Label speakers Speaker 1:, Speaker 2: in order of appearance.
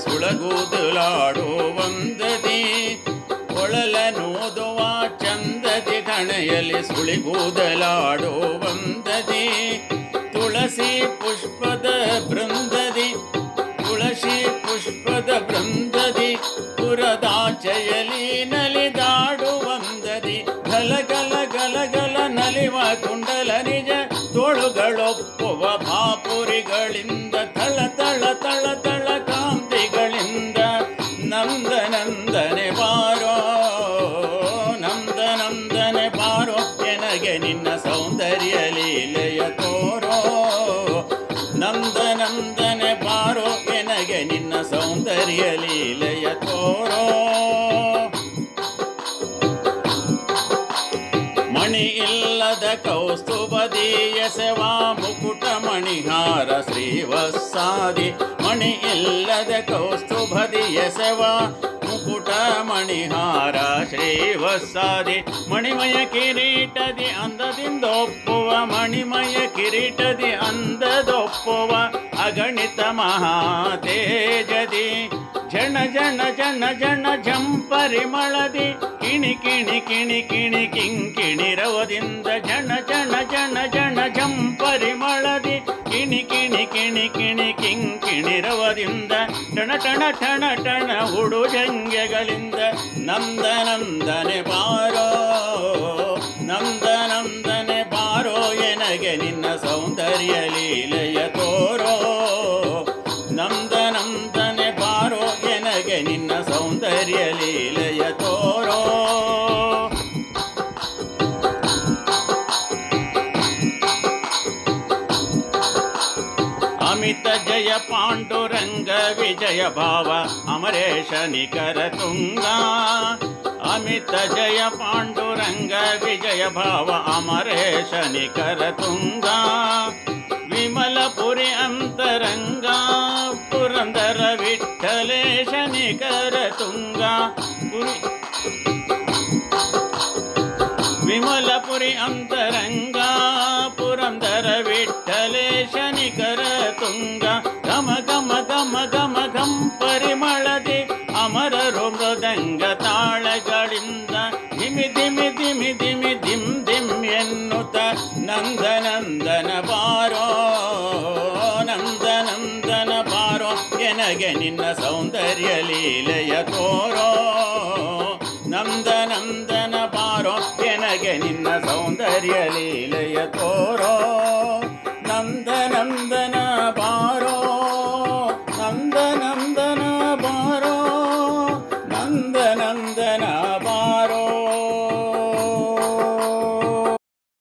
Speaker 1: ಸುಳಗೂದಲಾಡೋ ವಂದದಿ ಕೊಳಲನೋದುವ ಚಂದದಿ ಕಣೆಯಲ್ಲಿ ಸುಳಿಗೂದಲಾಡೋ ವಂದದಿ ತುಳಸಿ ಪುಷ್ಪದ ಬೃಂದದಿ ತುಳಸಿ ಪುಷ್ಪದ ಬೃಂದದಿ ಪುರದಾಚೆಯಲಿ ನಲಿದಾಡುವಂದದಿ ಗಲಗಲ ಗಲಗಲ ನಲಿವ ಕುಂಡಲ ನಿಜ ತೋಳುಗಳೊಪ್ಪುವ ಭಾಪುರಿಗಳಿಂದ ತಳ ತಳ ತಳ ತಳ ಕಾಂತಿಗಳಿಂದ ನಂದ ನಂದನೆ ಬಾರೋ ನಂದ ನಂದನೆ ಬಾರೋ ಎನಗೆ ನಿನ್ನ ಸೌಂದರ್ಯ ಲೀಲೆಯ ತೋರೋ ನಂದ ನಂದನೆ ಬಾರೋ ಎನಗೆ ನಿನ್ನ ಸೌಂದರ್ಯ ಲೀಲೆಯ ತೋರೋ ಮಣಿ ಇಲ್ಲದ ಕೌಸ್ತುಭದಿ ಎಸೆವಾ ಮುಕುಟ ಮಣಿಹಾರ ಶ್ರೀವತ್ಸಾದಿ ಮಣಿ ಇಲ್ಲದ ಕೌಸ್ತುಭದಿ ಎಸೆವಾ ಮುಕುಟ ಮಣಿಹಾರ ಶ್ರೀವತ್ಸಾದಿ ಮಣಿಮಯ ಕಿರೀಟದಿ ಅಂದದಿಂದೊಪ್ಪುವ ಮಣಿಮಯ ಕಿರೀಟದಿ ಅಂದದೊಪ್ಪುವ ಅಗಣಿತ ಮಹಾತೇಜದಿ ಜನ ಜನ ಜನ ಜನ ಜಂಪರಿಮಳದಿ ಕಿಣಿ ಕಿಣಿ ಕಿಣಿ ಕಿಣಿ ಕಿಂಕಿಣಿ ರವದಿಂದ ಜನ ಜನ ಜನ ಜನ ಜಂಪರಿಮಳದಿ ಕಿಣಿ ಕಿಣಿ ಕಿಣಿ ಕಿಣಿ ಕಿಂಕಿಣಿ ರವದಿಂದ ಟಣ ಟಣ ಟಣ ಟಣ ಉಡು ಜಂಗೆಗಳಿಂದ ನಂದ ನಂದನೆ ಬಾರೋ ನಂದ ನಂದನೆ ಬಾರೋ ಎನಗೆ ನಿನ್ನ ಸೌಂದರ್ಯ ಲೀಲೆಯ ತೋರೋ ನಂದ ನಂದನೆ ಬಾರೋ ಎನಗೆ ನಿನ್ನ ಸೌಂದರ್ಯ ಲೀಲೆಯ ತೋರೋ ಅಮಿತ ಜಯ ಪಾಂಡುರಂಗ ವಿಜಯ ಭಾವ ಅಮರೇಶ ನಿಕರ ತುಂಗ ಅಮಿತ ಜಯ ಪಾಂಡುರಂಗ ವಿಜಯ ಭಾವ ಅಮರೇಶ ನಿಕರ ತುಂಗ ವಿಮಲಪುರಿ ಅಂತರಂಗ ಪುರಂದರ ವಿಠ್ಠಲೇಶ ನಿಕರ ತುಂಗ ವಿಮಲಪುರಿ ಅಂತರಂಗ ಪುರಂದರ ವಿಠ್ಠಲೇಶ ನಿಕರ ತುಂಗ ಗಮ ಗಮ ಗಮ ಗಮ ಗಂ ಪರಿಮಳದಿ ಅಮರರು ಮೃದಂಗ ತಾಳಗಳಿಂದ ಧಿಮಿ ಧಿಮಿ ಧಿಮಿ ಧಿಮಿ ಧಿಮ್ ಧಿಮ್ ಎನ್ನುತ್ತ ನಂದ ನಂದನ ಬಾರೋ ನಂದ ನಂದನ ಬಾರೋ ಎನಗೆ ನಿನ್ನ ಸೌಂದರ್ಯ ಲೀಲೆಯ ತೋರೋ ನಂದ ನಂದನ ಬಾರೋ ಎನಗೆ ನಿನ್ನ ಸೌಂದರ್ಯ ಲೀಲೆಯ ತೋರೋ